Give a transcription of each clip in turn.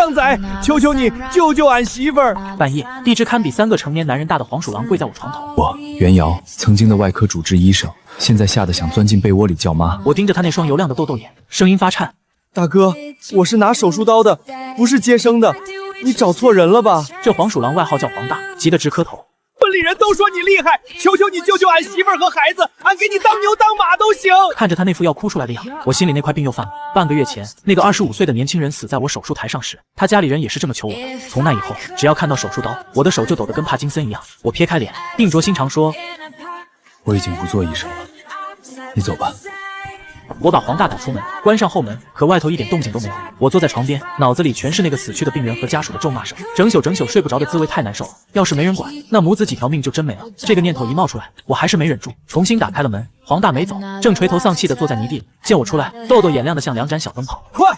靓仔，求求你救救俺媳妇儿！半夜，一只堪比3个成年男人大的黄鼠狼跪在我床头。我袁瑶，曾经的外科主治医生，现在吓得想钻进被窝里叫妈。我盯着他那双油亮的豆豆眼，声音发颤：大哥，我是拿手术刀的，不是接生的，你找错人了吧？这黄鼠狼外号叫黄大，急得直磕头。村里人都说你厉害，求求你救救俺媳妇儿和孩子，俺给你当牛当马都行。看着他那副要哭出来的样，我心里那块病又犯了。半个月前，那个25岁的年轻人死在我手术台上时，他家里人也是这么求我的。从那以后，只要看到手术刀，我的手就抖得跟帕金森一样。我撇开脸，硬着心肠说：我已经不做医生了，你走吧。我把黄大赶出门，关上后门，可外头一点动静都没有。我坐在床边，脑子里全是那个死去的病人和家属的咒骂声，整宿睡不着的滋味太难受了。要是没人管，那母子几条命就真没了。这个念头一冒出来，我还是没忍住，重新打开了门。黄大没走，正垂头丧气的坐在泥地里。见我出来，豆豆眼亮的像2盏小灯泡。快，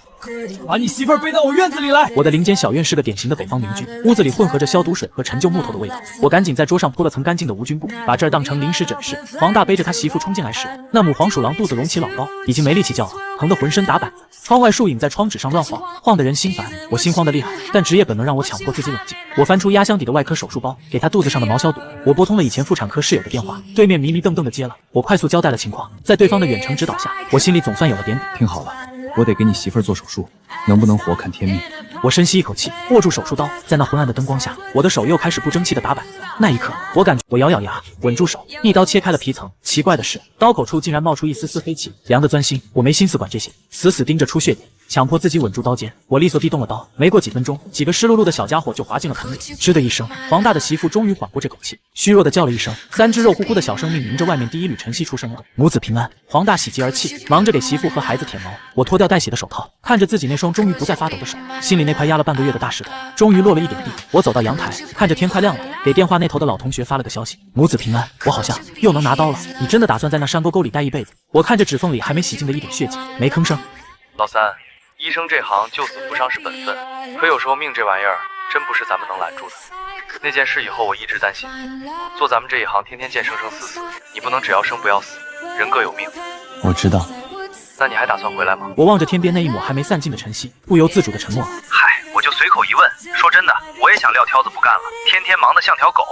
把你媳妇儿背到我院子里来！我的邻间小院是个典型的北方民居，屋子里混合着消毒水和陈旧木头的味道。我赶紧在桌上铺了层干净的无菌布，把这儿当成临时诊室。黄大背着他媳妇冲进来时，那母黄鼠狼肚子隆起老高，已经没力气叫了，疼得浑身打板子。窗外树影在窗纸上乱晃，晃得人心烦。我心慌得厉害，但职业本能让我强迫自己冷静。我翻出压箱底的外科手术包，给他肚子上的毛消毒。我拨通了以前妇产科室友的电话，对面迷迷瞪瞪的接了。我快速交代了情况，在对方的远程指导下，我心里总算有了点底。听好了，我得给你媳妇儿做手术，能不能活看天命。我深吸一口气，握住手术刀，在那昏暗的灯光下，我的手又开始不争气的打板子。那一刻，我感觉我咬咬牙，稳住手，一刀切开了皮层。奇怪的是，刀口处竟然冒出一丝丝黑气，凉得钻心。我没心思管这些，死死盯着出血点，强迫自己稳住刀尖。我利索地动了刀，没过几分钟，几个湿漉漉的小家伙就滑进了盆里。吱的一声，黄大的媳妇终于缓过这口气，虚弱的叫了一声。3只肉乎乎的小生命迎着外面第一缕晨曦出生了。母子平安，黄大喜极而泣，忙着给媳妇和孩子舔毛。我脱掉带血的手套，看着自己那双终于不再发抖的手，心里那块压了半个月的大石头终于落了一点地。我走到阳台，看着天快亮了，给电话那头的老同学发了个消息：母子平安，我好像又能拿刀了。你真的打算在那山沟沟里待一辈子？我看着指缝里还没洗净的一点血迹，没吭声。老三，医生这行救死扶伤是本分，可有时候命这玩意儿真不是咱们能拦住的。那件事以后我一直担心，做咱们这一行天天见生生死死，你不能只要生不要死，人各有命。我知道。那你还打算回来吗？我望着天边那一抹还没散尽的晨曦，不由自主的沉默了。嗨，我就随口一问，说真的，我也想撂挑子不干了，天天忙得像条狗，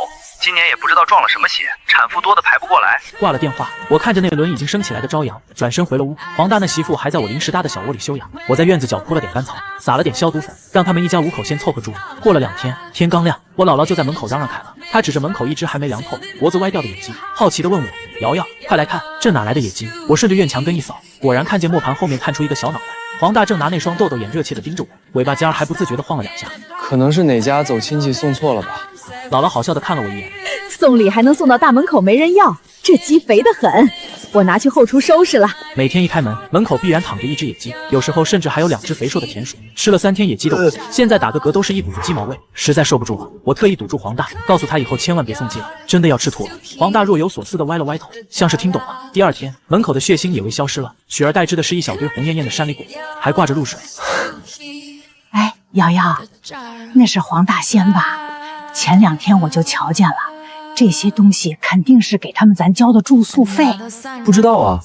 今年也不知道撞了什么邪，产妇多的排不过来。挂了电话，我看着那轮已经升起来的朝阳，转身回了屋。黄大那媳妇还在我临时搭的小窝里休养。我在院子角铺了点干草，撒了点消毒粉，让他们一家5口先凑合住。过了2天，天刚亮，我姥姥就在门口嚷嚷开了。她指着门口一只还没凉透、脖子歪掉的野鸡，好奇地问我：瑶瑶，快来看，这哪来的野鸡？我顺着院墙根一扫，果然看见磨盘后面探出一个小脑袋。黄大正拿那双豆豆眼热切地盯着我，尾巴尖儿还不自觉地晃了2下。可能是哪家走亲戚送错了吧？姥姥好笑地看了我一眼，送礼还能送到大门口没人要，这鸡肥得很，我拿去后厨收拾了。每天一开门，门口必然躺着一只野鸡，有时候甚至还有2只肥硕的田鼠。吃了3天野鸡的我，现在打个嗝都是一股子鸡毛味，实在受不住了。我特意堵住黄大，告诉他以后千万别送鸡了，真的要吃土了。黄大若有所思地歪了歪头，像是听懂了。第2天，门口的血腥也未消失了，取而代之的是一小堆红艳艳的山里果子，还挂着露水。哎，瑶瑶，那是黄大仙吧？前2天我就瞧见了，这些东西肯定是给他们咱交的住宿费。不知道啊。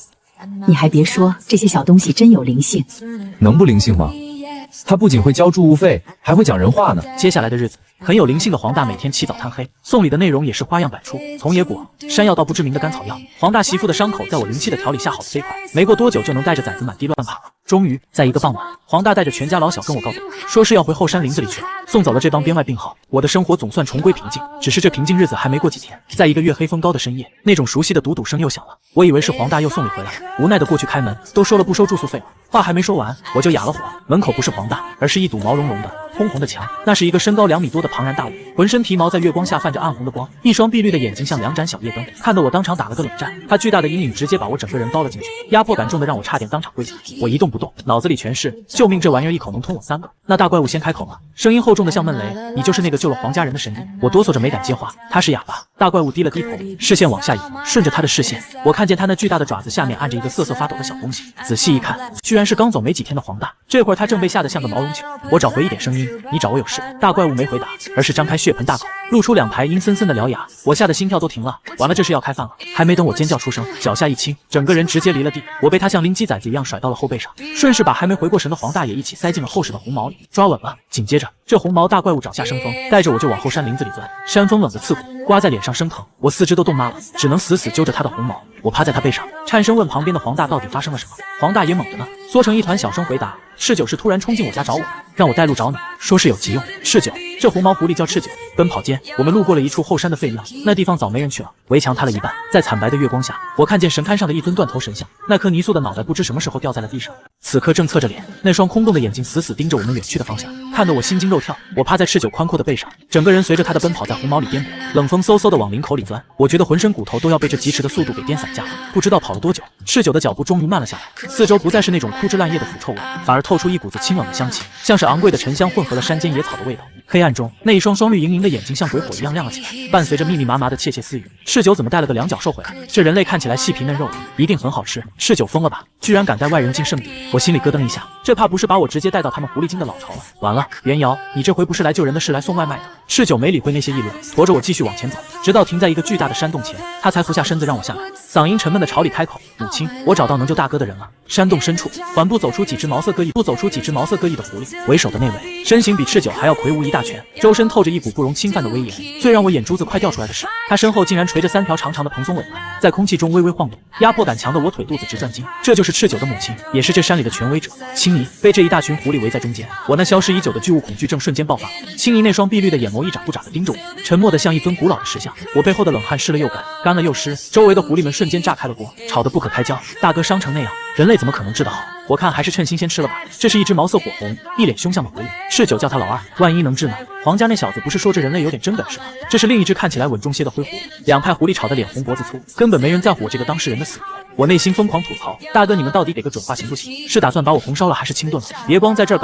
你还别说，这些小东西真有灵性。能不灵性吗？他不仅会交住屋费，还会讲人话呢。接下来的日子，很有灵性的黄大每天起早贪黑，送礼的内容也是花样百出，从野果、山药到不知名的甘草药。黄大媳妇的伤口在我灵气的调理下好得飞快，没过多久就能带着崽子满地乱跑了。终于，在一个傍晚，黄大带着全家老小跟我告别，说是要回后山林子里去了，送走了这帮编外病号，我的生活总算重归平静。只是这平静日子还没过几天，在一个月黑风高的深夜，那种熟悉的赌赌声又响了。我以为是黄大又送礼回来，无奈的过去开门，都说了不收住宿费了。话还没说完，我就哑了火。门口不是黄大，而是一堵毛茸茸的通红的墙，那是一个身高2米多的庞然大物，浑身皮毛在月光下泛着暗红的光，一双碧绿的眼睛像2盏小夜灯，看得我当场打了个冷战。他巨大的阴影直接把我整个人包了进去，压迫感重的让我差点当场跪下。我一动不动，脑子里全是救命，这玩意儿一口能吞我3个。那大怪物先开口了，声音厚重的像闷雷：你就是那个救了黄家人的神医。我哆嗦着没敢接话，他是哑巴。大怪物低了低头，视线往下移，顺着他的视线，我看见他那巨大的爪子下面按着一个瑟瑟发抖的小东西，仔细一看，居然是刚走没几天的黄大。这会儿他正被吓得像个毛绒球。我找回一点声音：你找我有事？大怪物没回答，而是张开血盆大口，露出2排阴森森的獠牙，我吓得心跳都停了。完了，这是要开饭了！还没等我尖叫出声，脚下一轻，整个人直接离了地。我被他像拎鸡崽子一样甩到了后背上，顺势把还没回过神的黄大爷一起塞进了厚实的红毛里，抓稳了。紧接着，这红毛大怪物爪下生风，带着我就往后山林子里钻。山风冷得刺骨，刮在脸上生疼，我四肢都冻麻了，只能死死揪着他的红毛。我趴在他背上，颤声问旁边的黄大到底发生了什么。黄大爷猛着呢，缩成一团，小声回答：赤九是突然冲进我家找我，让我带路找你，说是有急用。赤九，这红毛狐狸叫赤九。奔跑间，我们路过了一处后山的废庙，那地方早没人去了，围墙塌了一半，在惨白的月光下，我看见神龛上的一尊断头神像，那颗泥塑的脑袋不知什么时候掉在了地上，此刻正侧着脸，那双空洞的眼睛死死盯着我们远去的方向，看得我心惊肉跳。我趴在赤九宽阔的背上，整个人随着他的奔跑在红毛里颠簸，冷风嗖嗖的往领口里钻，我觉得浑身骨头都要被这疾驰的速度给颠散架了。不知道跑了多久，赤九的脚步终于慢了下来，四周不再是那种枯枝烂叶的腐臭味，反而透出一股子清冷的香气，像是昂贵的沉香混合了山间野草的味道。黑暗中，那一双双绿莹莹的眼睛像鬼火一样亮了起来，伴随着密密麻麻的窃窃私语。赤九怎么带了个2脚兽回来？这人类看起来细皮嫩肉的，一定很好吃。赤九疯了吧？居然敢带外人进圣地！我心里咯噔一下，这怕不是把我直接带到他们狐狸精的老巢了。完了，袁瑶，你这回不是来救人的，是来送外卖的。赤九没理会那些议论，驮着我继续往前走，直到停在一个巨大的山洞前，他才俯下身子让我下来，嗓音沉闷的朝里开口：母亲，我找到能救大哥的人了。山洞深处，缓步走出几只毛色各异的狐狸，为首的那位身形比赤九还要魁梧一大圈，周身透着一股不容侵犯的威严。最让我眼珠子快掉出来的是，他身后竟然垂着3条长长的蓬松尾巴，在空气中微微晃动，压迫感强的我腿肚子直转筋。这就是赤九的母亲，也是这山里的权威者青怡。被这一大群狐狸围在中间，我那消失已久的巨物恐惧症瞬间爆发。青怡那双碧绿的眼眸一眨不眨的盯着我，沉默的像一尊古老的石像。我背后的冷汗湿了又干，干了又湿，周围的狐狸们瞬间炸开了锅，吵得不可开交。大哥伤成那样，人类怎么可能治得好？我看还是趁新鲜吃了吧。这是一只毛色火红、一脸凶相的狐狸，赤九叫他老二，万一能治呢？黄家那小子不是说这人类有点真本事吗？这是另一只看起来稳重些的灰狐狸。2派狐狸吵得脸红脖子粗，根本没人在乎我这个当事人的死活。我内心疯狂吐槽：大哥，你们到底给个准话行不行？是打算把我红烧了还是清炖了？别光在这儿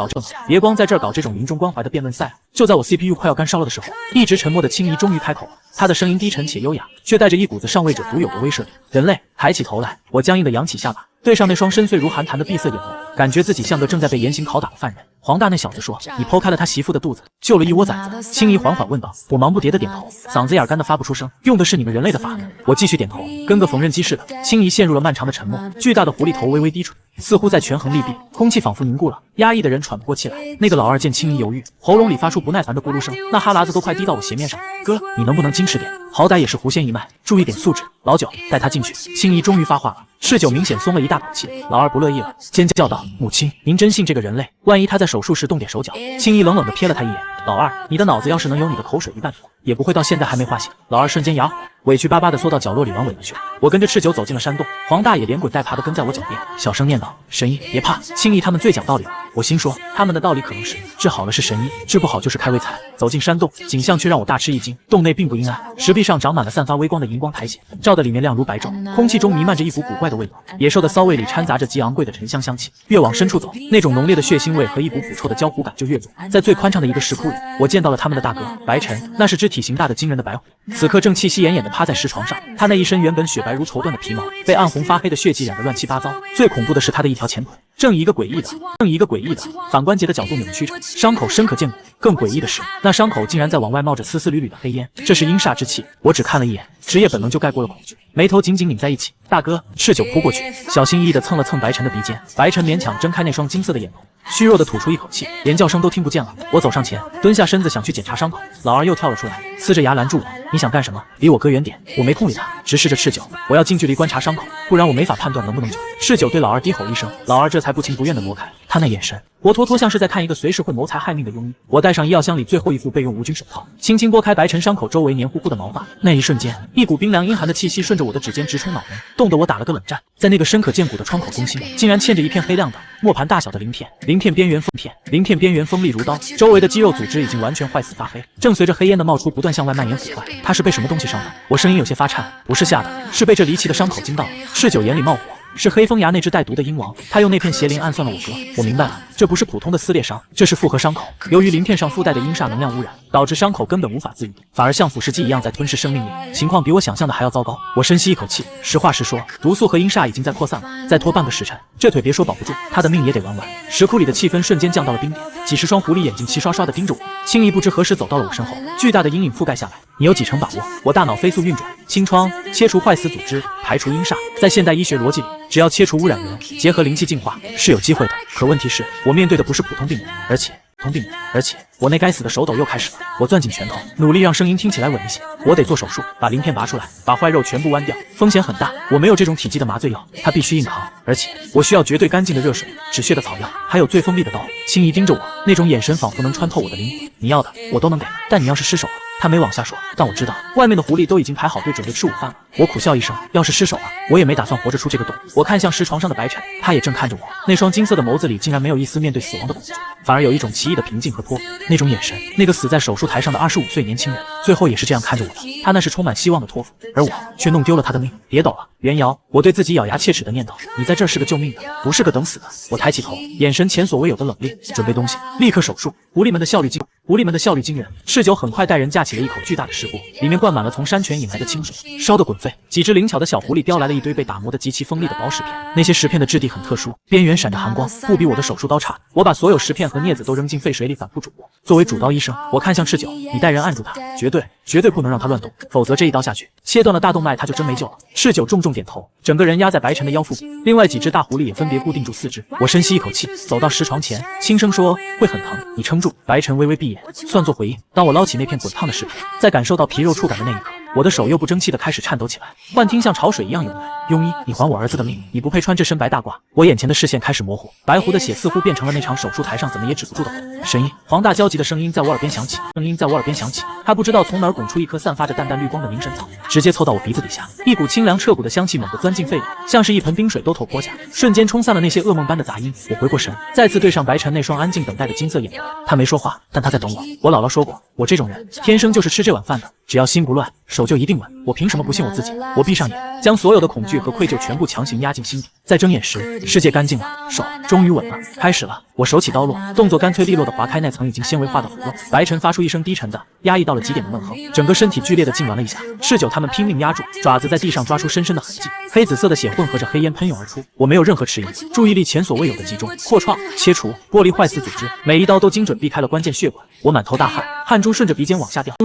搞这种临终关怀的辩论赛。就在我 CPU 快要干烧了的时候，一直沉默的青怡终于开口了。他的声音低沉且优雅，却带着一股子上位者独有的威慑力。人类，抬起头来！我僵硬的扬起下巴，对上那双深邃如寒潭的闭塞眼眸，感觉自己像个正在被严刑拷打的犯人。黄大那小子说：“你剖开了他媳妇的肚子，救了一窝崽子。”青怡缓缓问道。我忙不迭的点头，嗓子眼干的发不出声。用的是你们人类的法子。我继续点头，跟个缝纫机似的。青怡陷入了漫长的沉默，巨大的狐狸头微微低垂，似乎在权衡利弊。空气仿佛凝固了，压抑的人喘不过气来。那个老二见青怡犹豫，喉咙里发出不耐烦的咕噜声，那哈喇子都快滴到我鞋面上。哥，你能不能矜持点？好歹也是狐仙一脉，注意点素质。老九，带他进去。青怡终于发话了。赤九明显松了一大口气，老二不乐意了，尖叫道：“母亲，您真信这个人类？万一他在手术时动点手脚？”青怡冷冷地瞥了他一眼：“老二，你的脑子要是能有你的口水一半多，也不会到现在还没化醒。”老二瞬间摇，委屈巴巴地缩到角落里玩尾了去。我跟着赤九走进了山洞，黄大爷连滚带爬地跟在我脚边，小声念叨：“神医，别怕，青怡他们最讲道理了。”我心说，他们的道理可能是治好了是神医，治不好就是开胃菜。走进山洞，景象却让我大吃一惊。洞内并不阴暗，石壁上长满了散发微光的荧光台阶，照得里面亮如白昼。空气中弥漫着一股古怪的味道，野兽的骚味里掺杂着极昂贵的沉香香气。越往深处走，那种浓烈的血腥味和一股腐臭的焦糊感就越重。在最宽敞的一个石窟里，我见到了他们的大哥白晨，那是只体型大的惊人的白虎，此刻正气息奄奄地趴在石床上。他那一身原本雪白如绸缎的皮毛，被暗红发黑的血迹染得乱七八糟。最恐怖的是他的一条前腿，正以一个诡异的反关节的角度扭曲着，伤口深可见骨。更诡异的是，那伤口竟然在往外冒着丝丝缕缕的黑烟，这是阴煞之气。我只看了一眼，职业本能就盖过了恐惧，眉头紧紧拧在一起。大哥，赤九扑过去，小心翼翼地蹭了蹭白晨的鼻尖。白晨勉强睁开那双金色的眼眸，虚弱地吐出一口气，连叫声都听不见了。我走上前，蹲下身子想去检查伤口，老二又跳了出来，呲着牙拦住我：“你想干什么？离我哥远点！”我没空理他，直视着赤九，我要近距离观察伤口，不然我没法判断能不能救。赤九对老二低吼一声，老二这才不情不愿地挪开，他那眼神活脱脱像是在看一个随时会谋财害命的庸医。我戴上医药箱里最后一副备用无菌手套，轻轻拨开白晨伤口周围黏糊糊的毛发，那一瞬间，一股冰凉阴寒的气息顺着我的指尖直冲脑门，冻得我打了个冷战。在那个深可见骨的窗口中心，竟然嵌着一片黑亮的磨盘大小的鳞片，鳞片边缘锋利如刀，周围的肌肉组织已经完全坏死发黑，正随着黑烟的冒出不断向外蔓延腐坏。他是被什么东西伤的？我声音有些发颤，不是吓的，是被这离奇的伤口惊到了。赤九眼里冒火，是黑风崖那只带毒的鹰王，他用那片邪灵暗算了我哥。我明白了，这不是普通的撕裂伤，这是复合伤口。由于鳞片上附带的阴煞能量污染，导致伤口根本无法自愈，反而像腐蚀剂一样在吞噬生命力，情况比我想象的还要糟糕。我深吸一口气，实话实说，毒素和阴煞已经在扩散了，再拖半个时辰，这腿别说保不住，他的命也得玩完。石窟里的气氛瞬间降到了冰点，几十双狐狸眼睛齐刷刷地盯着我，青衣不知何时走到了我身后，巨大的阴影覆盖下来。你有几成把握？我大脑飞速运转，清创，切除坏死组织，排除阴煞。在现代医学逻辑里，只要切除污染源，结合灵气净化，是有机会的。可问题是，我面对的不是普通病人，而且我那该死的手抖又开始了。我攥紧拳头，努力让声音听起来稳一些。我得做手术，把鳞片拔出来，把坏肉全部剜掉，风险很大。我没有这种体积的麻醉药，它必须硬扛，而且我需要绝对干净的热水、止血的草药，还有最锋利的刀。青怡盯着我，那种眼神仿佛能穿透我的灵魂。你要的我都能给，但你要是失手了。他没往下说，但我知道外面的狐狸都已经排好队准备吃午饭了。我苦笑一声，要是失手了，我也没打算活着出这个洞。我看向石床上的白晨，他也正看着我，那双金色的眸子里竟然没有一丝面对死亡的恐惧，反而有一种奇异的平静和托付。那种眼神，那个死在手术台上的25岁年轻人，最后也是这样看着我的。他那是充满希望的托付，而我却弄丢了他的命。别抖了，袁瑶！我对自己咬牙切齿的念叨，你在这儿是个救命的，不是个等死的。我抬起头，眼神前所未有的冷冽，准备东西，立刻手术。狐狸们的效率惊人，嗜酒很快带人架起了一口巨大的石锅，里面灌满了从山泉引来的清水，烧得滚沸。几只灵巧的小狐狸叼来了一堆被打磨得极其锋利的薄石片，那些石片的质地很特殊，边缘闪着寒光，不比我的手术刀差。我把所有石片和镊子都扔进沸水里反复煮过。作为主刀医生，我看向赤九，你带人按住他，绝对不能让他乱动，否则这一刀下去，切断了大动脉，他就真没救了。赤九重重点头，整个人压在白晨的腰腹部，另外几只大狐狸也分别固定住四肢。我深吸一口气，走到石床前，轻声说：“会很疼，你撑住。”白晨微微闭眼，算作回应。当我捞起那片滚烫的石片，在感受到皮肉触感的那一刻，我的手又不争气地开始颤抖起来，幻听像潮水一样涌来。庸医，你还我儿子的命，你不配穿这身白大褂。我眼前的视线开始模糊，白狐的血似乎变成了那场手术台上怎么也止不住的火。神医，黄大焦急的声音在我耳边响起，他不知道从哪儿拱出一颗散发着淡淡绿光的凝神草，直接凑到我鼻子底下，一股清凉彻骨的香气猛地钻进肺里，像是一盆冰水兜头泼下，瞬间冲散了那些噩梦般的杂音。我回过神，再次对上白晨那双安静等待的金色眼眸，他没说话，但他在等我。我姥姥说过，我这种人天生就是吃这碗饭的，只要心不乱，手就一定稳。我凭什么不信我自己？我闭上眼，将所有的恐惧和愧疚全部强行压进心底。在睁眼时，世界干净了，手终于稳了。开始了，我手起刀落，动作干脆利落地划开那层已经纤维化的腐肉。白晨发出一声低沉的、压抑到了极点的闷哼，整个身体剧烈地痉挛了一下。赤九他们拼命压住，爪子在地上抓出深深的痕迹，黑紫色的血混合着黑烟喷涌而出。我没有任何迟疑，注意力前所未有的集中，扩创、切除、剥离坏死组织，每一刀都精准避开了关键血管。我满头大汗，汗珠顺着鼻尖往下掉，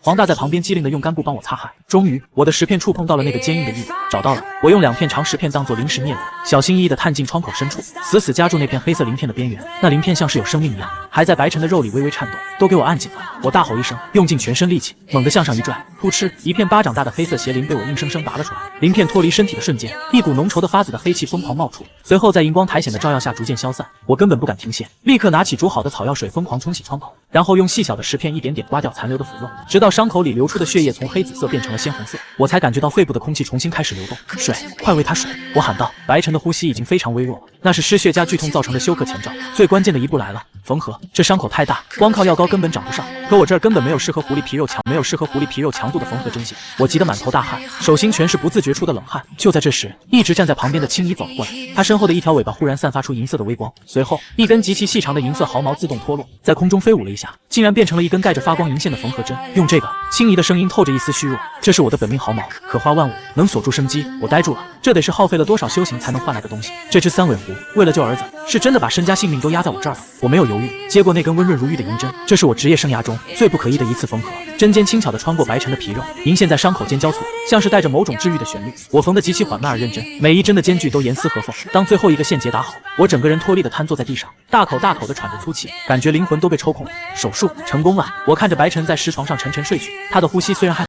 黄大在旁边机灵地用干布帮我擦汗。终于，我的石片触碰到了那个坚硬的翼子，找到了。我用2片长石片当做临时镊子，小心翼翼地探进窗口深处，死死夹住那片黑色鳞片的边缘。那鳞片像是有生命一样，还在白晨的肉里微微颤动。都给我按紧了！我大吼一声，用尽全身力气，猛地向上一拽，噗嗤，一片巴掌大的黑色邪灵被我硬生生拔了出来。鳞片脱离身体的瞬间，一股浓稠的发紫的黑气疯狂冒出，随后在荧光苔藓的照耀下逐渐消散。我根本不敢停歇，立刻拿起煮好的草药水疯狂冲洗窗口，然后用细小的石片一点点刮掉残留的腐肉，直到伤口里流出的血液从黑紫色变成了鲜红色，我才感觉到肺部的空气重新开始流动。水，快喂他水！我喊道。白晨的呼吸已经非常微弱了，那是失血加剧痛造成的休克前兆。最关键的一步来了，缝合。这伤口太大，光靠药膏根本长不上，可我这儿根本没有适合狐狸皮肉强度的缝合针线。我急得满头大汗，手心全是不自觉出的冷汗。就在这时，一直站在旁边的青衣走了过来，他身后的一条尾巴忽然散发出银色的微光，随后一根极其细长的银色毫毛自动脱落，在空中飞舞了一下，竟然变成了一根带着发光银线的缝合针。用这个，青衣的声音透着一丝虚弱，这是我的本命毫毛，可花万物，能锁住生机。我呆住了，这得是耗费了多少修行才能换来的东西？这只三尾狐为了救儿子，是真的把身家性命都压在我这儿了。我没有犹豫，接过那根温润如玉的银针，这是我职业生涯中最不可疑的一次缝合。针尖轻巧地穿过白晨的皮肉，银线在伤口间交错，像是带着某种治愈的旋律。我缝得极其缓慢而认真，每一针的间距都严丝合缝。当最后一个线结打好，我整个人脱力地瘫坐在地上，大口大口地喘着粗气，感觉灵魂都被抽空了。手术成功了！我看着白晨在石床上沉沉睡去，他的呼吸虽然还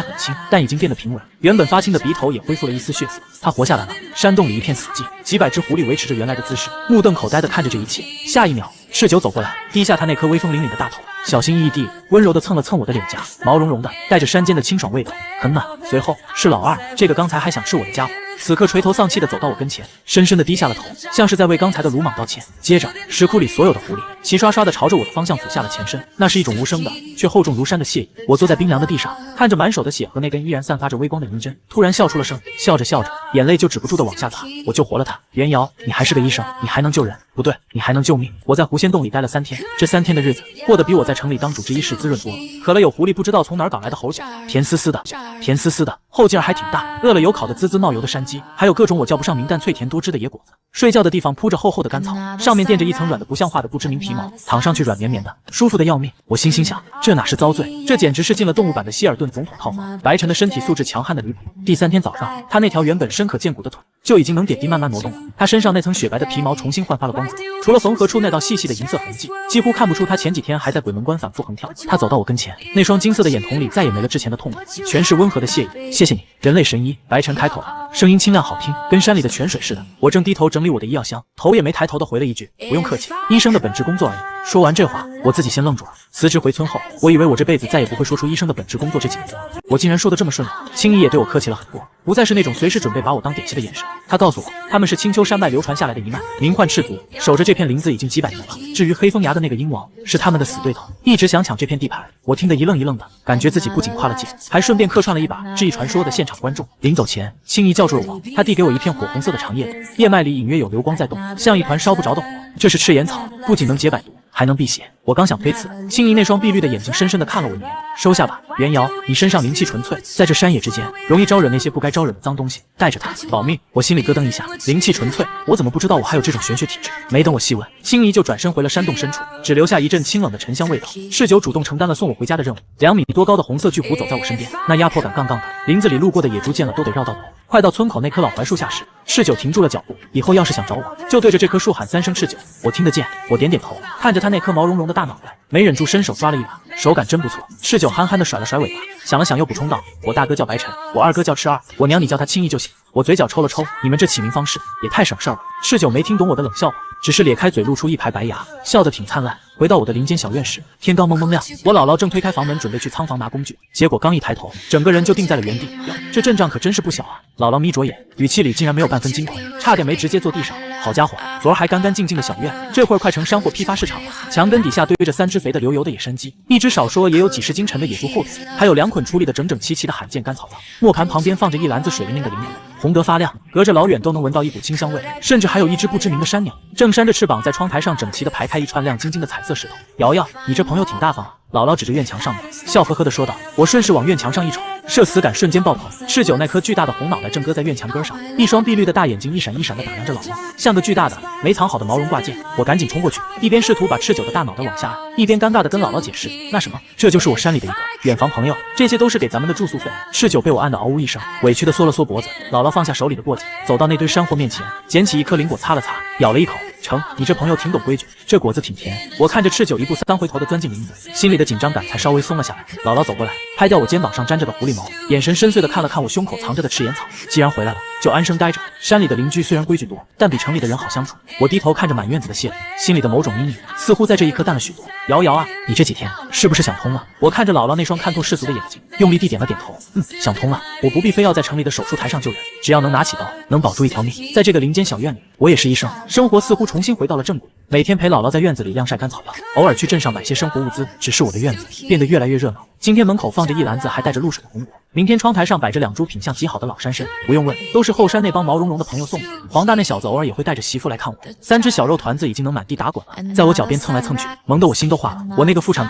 很轻，但已经变得平稳，原本发青的鼻头也恢复了一丝血色。他活下来了。山洞里一片死寂，几百只狐狸维持着原来的姿势，目瞪口呆地看着这一切。下一秒，赤九走过来，低下他那颗威风凛凛的大头，小心翼翼地温柔地蹭了蹭我的脸颊，毛茸茸的，带着山间的清爽味道，很暖。随后是老二，这个刚才还想吃我的家伙，此刻垂头丧气地走到我跟前，深深地低下了头，像是在为刚才的鲁莽道歉。接着，石窟里所有的狐狸齐刷刷地朝着我的方向俯下了前身，那是一种无声的却厚重如山的谢意。我坐在冰凉的地上，看着满手的血和那根依然散发着微光的银针，突然笑出了声，笑着笑着，眼泪就止不住地往下淌。我救活了他，袁瑶，你还是个医生，你还能救人，不对，你还能救命。我在狐仙洞里待了3天，这3天的日子过得比我在城里当主治医师滋润多了。渴了有狐狸不知道从哪儿搞来的猴酒，甜丝丝的，甜丝丝的，后劲儿还挺大。饿了有烤的滋滋冒油的山鸡，还有各种我叫不上名但脆甜多汁的野果子。睡觉的地方铺着厚厚的干草，上面垫着一层软的不像话的不知名皮毛，躺上去软绵绵的，舒服的要命。我心想，这哪是遭罪，这简直是进了动物版的希尔顿总统套房。白晨的身体素质强悍的离谱。第3天早上，他那条原本深可见骨的腿就已经能点滴慢慢挪动了，他身上那层雪白的皮毛重新焕发了光泽，除了缝合处那道细细的银色痕迹，几乎看不出他前几天还在鬼门关反复横跳。他走到我跟前，那双金色的眼瞳里再也没了之前的痛苦，全是温和的谢意。谢谢你，人类神医。白晨开口了，声音清亮好听，跟山里的泉水似的。我正低头整理我的医药箱，头也没抬头的回了一句，不用客气，医生的本职工作而已。说完这话，我自己先愣住了。辞职回村后，我以为我这辈子再也不会说出医生的本职工作这几个字，我竟然说得这么顺畅。青姨也对我客气了很多，不再是那种随时准备把我当点心的眼神。她告诉我，他们是青丘山脉流传下来的一脉，名唤赤族，守着这片林子已经几百年了。至于黑风崖的那个鹰王，是他们的死对头，一直想抢这片地盘。我听得一愣一愣的，感觉自己不仅跨了界，还顺便客串了一把志异传说的现场观众。临走前，青姨叫住了我，她递给我一片火红色的长叶子，叶脉里隐约有流光在动，像一团烧不着的火。这是赤岩草，不仅能解百毒，还能辟邪。我刚想推辞，青姨那双碧绿的眼睛深深地看了我一眼，收下吧，袁瑶，你身上灵气纯粹，在这山野之间，容易招惹那些不该招惹的脏东西，带着它保命。我心里咯噔一下，灵气纯粹，我怎么不知道我还有这种玄学体质？没等我细问，青姨就转身回了山洞深处，只留下一阵清冷的沉香味道。侍酒主动承担了送我回家的任务，2米多高的红色巨虎走在我身边，那压迫感杠杠的，林子里路过的野猪见了都得绕道走。快到村口那棵老槐树下时，侍酒停住了脚步，以后要是想找我，就对着这棵树喊3声侍酒。我听得见，我点点头，看着他那颗毛茸茸的大脑袋，没忍住伸手抓了一把，手感真不错。侍酒憨憨地甩了甩尾巴，想了想又补充道，我大哥叫白晨，我二哥叫赤二，我娘你叫他青姨就行。我嘴角抽了抽，你们这起名方式也太省事儿了。侍酒没听懂我的冷笑话，只是咧开嘴露出一排白牙，笑得挺灿烂。回到我的林间小院时，天刚蒙蒙亮，我姥姥正推开房门准备去仓房拿工具，结果刚一抬头，整个人就定在了原地。哟，这阵仗可真是不小啊！姥姥眯着眼，语气里竟然没有半分惊恐，差点没直接坐地上。好家伙，昨儿还干干净净的小院，这会儿快成山货批发市场了。墙根底下堆着3只肥的流油的野山鸡，一只少说也有几十斤沉的野猪后腿，还有2捆处理的整整齐齐的罕见干草药。磨盘旁边放着一篮子水灵灵的灵果，红得发亮，隔着老远都能闻到一股清香味，甚至还有一只不知名的山鸟，正扇着翅膀在窗台上整齐地排开一串亮晶晶的彩色石头。瑶瑶，你这朋友挺大方啊！姥姥指着院墙上面，笑呵呵地说道。我顺势往院墙上一瞅，社死感瞬间爆棚。侍酒那颗巨大的红脑袋正搁在院墙根上，一双碧绿的大眼睛一闪一闪地打量着老王，像个巨大的没藏好的毛绒挂件。我赶紧冲过去，一边试图把赤酒的大脑袋往下按，一边尴尬地跟姥姥解释，那什么，这就是我山里的一个远房朋友，这些都是给咱们的住宿费。赤酒被我按得嗷呜一声，委屈地缩了缩脖子。姥姥放下手里的簸箕，走到那堆山货面前，捡起一颗灵果擦了擦，咬了一口，成，你这朋友挺懂规矩，这果子挺甜。我看着赤酒1步3回头地钻进林子，心里的紧张感才稍微松了下来。姥姥走过来，拍掉我肩膀上粘着的狐狸毛，眼神深邃地看了看我胸口藏着的赤岩草。既然回来了，就安生待着。山里的邻居虽然规矩多，但比城里的人好相处。我低头看着满院子的谢礼，心里的某种阴影似乎在这一刻淡了许多。瑶瑶啊，你这几天是不是想通了？我看着姥姥那双看透世俗的眼睛，用力地点了点头。想通了，我不必非要在城里的手术台上救人，只要能拿起刀，能保住一条命。在这个林间小院里，我也是医生，生活似乎重新回到了正轨。每天陪姥姥在院子里晾晒干草药，偶尔去镇上买些生活物资，只是我的院子变得越来越热闹。今天门口放着一篮子还带着露水的红果，明天窗台上摆着2株品相极好的老山参，不用问，都是后山那帮毛茸茸的朋友送的。黄大那小子偶尔也会带着媳妇来看我，3只小肉团子已经能满地打滚了，在我脚边蹭来蹭去，萌得我心都化了。我那个妇产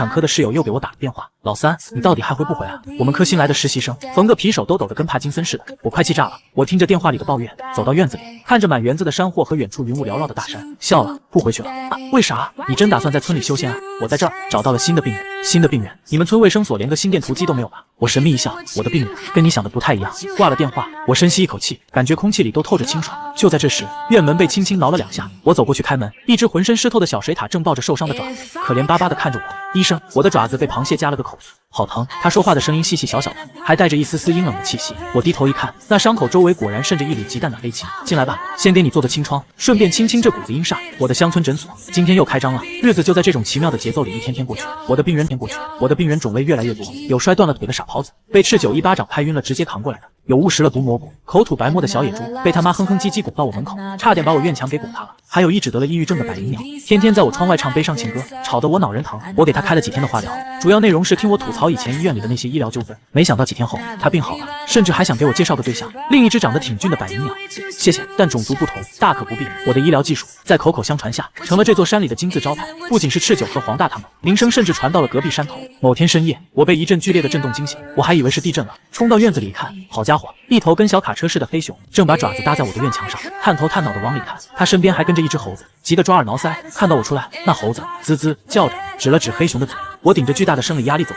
科的室友又给我打了电话，老三，你到底还回不回啊？我们科新来的实习生，缝个皮手都抖得跟帕金森似的，我快气炸了。我听着电话里的抱怨，走到院子里，看着满园子的山货和远处云雾缭绕的大山，笑了，不回去了。为啥？你真打算在村里修仙啊？我在这儿找到了新的病人，你们村卫生所连个心电图机都没有吧？我神秘一笑，我的病人跟你想的不太一样。挂了电话，我深吸一口气，感觉空气里都透着清爽。就在这时，院门被轻轻挠了2下，我走过去开门，一只浑身湿透的小水獭正抱着受伤的爪子，可怜巴巴地看着我。医生，我的爪子被螃蟹夹了个口子，好疼。他说话的声音细细小小的，还带着一丝丝阴冷的气息。我低头一看，那伤口周围果然渗着一缕极淡的黑气。进来吧，先给你做个清创，顺便清清这股子阴煞。我的乡村诊所今天又开张了，日子就在这种奇妙的节奏里一天天过去。我的病人种类越来越多，有摔断了腿的傻狍子，被赤酒一巴掌拍晕了直接扛过来的，有误食了毒蘑菇，口吐白沫的小野猪，被他妈哼哼唧唧拱到我门口，差点把我院墙给拱塌了。还有一只得了抑郁症的百灵鸟，天天在我窗外唱悲伤情歌，吵得我脑仁疼。我给他开了几天的化疗，主要内容是听我吐槽以前医院里的那些医疗纠纷。没想到几天后他病好了，甚至还想给我介绍个对象。另一只长得挺俊的百灵鸟，谢谢，但种族不同，大可不必。我的医疗技术在口口相传下，成了这座山里的金字招牌。不仅是赤九和黄大他们，铃声甚至传到了隔壁山头。某天深夜，我被一阵剧烈的震动惊醒，我还以为是地震了，冲到院子里一看，好家伙，一头跟小卡车似的黑熊正把爪子搭在我的院墙上，探头探脑的往里看。他身边还跟着一只猴子，急得抓耳挠腮。看到我出来，那猴子滋滋叫着，指了指黑熊的嘴。我顶着巨大的生理压力走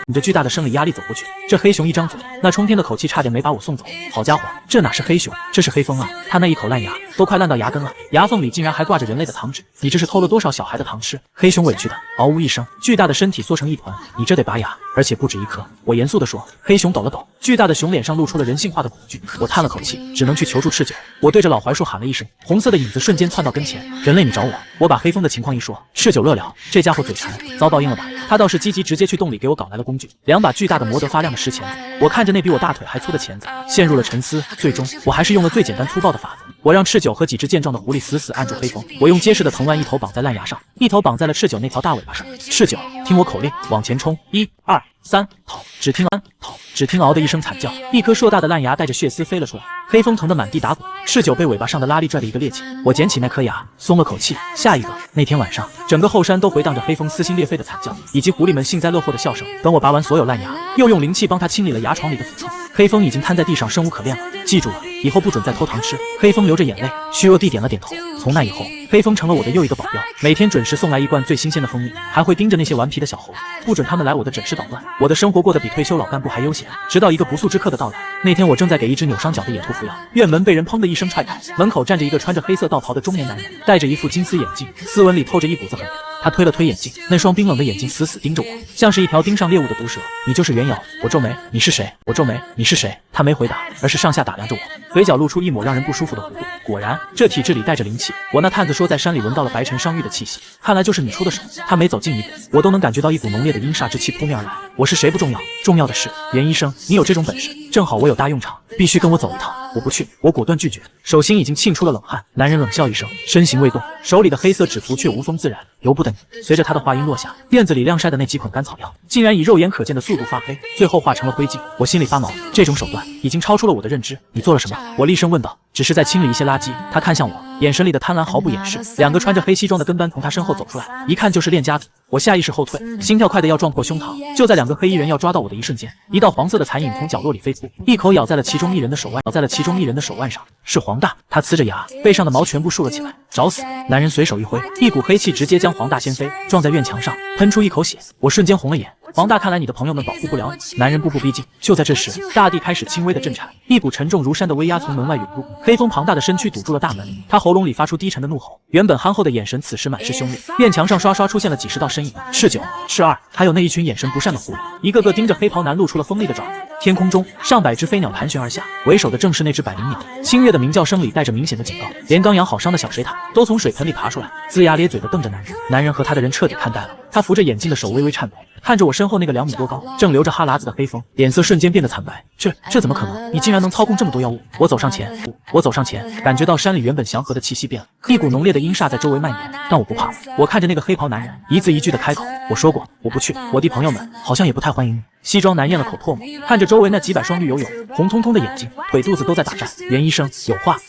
过去。这黑熊一张嘴，那冲天的口气差点没把我送走。好家伙，这哪是黑熊，这是黑蜂啊！他那一口烂牙都快烂到牙根了，牙缝里竟然还挂着人类的糖纸。你这是偷了多少小孩的糖吃？黑熊委屈的嗷呜一声，巨大的身体缩成一团。你这得拔牙，而且不止一颗。我严肃地说。黑熊抖了抖，巨大的熊脸上露出了人性化的恐惧。我叹了口气，只能去求助赤九。我对着老槐树喊了一声，红色的影子瞬间窜到跟前。人类，你找我。我把黑蜂的情况一说，赤九乐了，这家伙嘴馋，遭报应了吧？他倒是积极，直接去洞里给我搞来了工具，2把巨大的磨得发亮的石钳子。我看着那比我大腿还粗的钳子，陷入了沉思。最终，我还是用了最简单粗暴的法子。我让赤九和几只健壮的狐狸死死按住黑蜂，我用结实的藤蔓一头绑在烂牙上，一头绑在了赤九那条大尾巴上。赤九，听我口令，往前冲！1、2、3，跑！只听嗷的一声惨叫，一颗硕大的烂牙带着血丝飞了出来，黑蜂疼得满地打滚。赤九被尾巴上的拉力拽了一个趔趄，我捡起那颗牙，松了口气。下一个，那天晚上，整个后山都回荡着黑蜂撕心裂肺的惨叫，以及狐狸们幸灾乐祸的笑声。等我拔完所有烂牙，又用灵气帮他清理了牙床里的腐臭，黑蜂已经瘫在地上，生无可恋了。记住了，以后不准再偷糖吃。黑蜂流着眼泪，虚弱地点了点头。从那以后，黑蜂成了我的又一个保镖，每天准时送来一罐最新鲜的蜂蜜，还会盯着那些顽皮的小猴子，不准他们来我的诊室捣乱。我的生活过得比退休老干部还悠闲。直到一个不速之客的到来。那天我正在给一只扭伤脚的野兔服药，院门被人砰的一声踹开，门口站着一个穿着黑色道袍的中年男人，戴着一副金丝眼镜，斯文里透着一股子狠。他推了推眼镜，那双冰冷的眼睛死死盯着我，像是一条盯上猎物的毒蛇。你就是袁瑶？我皱眉。你是谁？我皱眉。你是谁？他没回答，而是上下打量着我，嘴角露出一抹让人不舒服的弧度。果然，这体质里带着灵气。我那探子说在山里闻到了白尘伤玉的气息，看来就是你出的手。他每走近一步，我都能感觉到一股浓烈的阴煞之气扑面而来。我是谁不重要，重要的是袁医生，你有这种本事，正好我有大用场，必须跟我走一趟。我不去，我果断拒绝，手心已经沁出了冷汗。男人冷笑一声，身形未动，手里的黑色纸符却无风自然，由不得你。随着他的话音落下，院子里晾晒的那几捆干草药，竟然以肉眼可见的速度发黑，最后化成了灰烬。我心里发毛，这种手段已经超出了我的认知。你做了什么？我厉声问道。只是在清理一些垃圾。他看向我，眼神里的贪婪毫不掩饰。2个穿着黑西装的跟班从他身后走出来，一看就是练家子。我下意识后退，心跳快得要撞破胸膛。就在2个黑衣人要抓到我的一瞬间，一道黄色的残影从角落里飞出，一口咬在了其中一人的手腕上。是黄大，他呲着牙，背上的毛全部竖了起来。找死！男人随手一挥，一股黑气直接将黄大掀飞，撞在院墙上，喷出一口血。我瞬间红了眼。黄大，看来你的朋友们保护不了你。男人步步逼近，就在这时，大地开始轻微的震颤，一股沉重如山的威压从门外涌入。黑风庞大的身躯堵住了大门，他喉咙里发出低沉的怒吼，原本憨厚的眼神此时满是凶厉。院墙上刷刷出现了几10道身影，赤九、赤二，还有那一群眼神不善的狐狸，一个个盯着黑袍男露出了锋利的爪子。天空中上百只飞鸟盘旋而下，为首的正是那只百灵鸟。清越的鸣叫声里带着明显的警告，连刚养好伤的小水獭都从水盆里爬出来，龇牙咧嘴地瞪着男人。男人和他的人彻底看呆了，他扶着眼镜的手微微颤抖，看着我身后那个2米多高、正流着哈喇子的黑蜂，脸色瞬间变得惨白。这怎么可能？你竟然能操控这么多药物？我走上前，感觉到山里原本祥和的气息变了，一股浓烈的阴煞在周围蔓延。但我不怕，我看着那个黑袍男人，一字一句的开口：我说过，我不去。我的朋友们好像也不太欢迎你。西装男咽了口唾沫，看着周围那几百双绿油油、红彤彤的眼睛，腿肚子都在打颤。袁医生，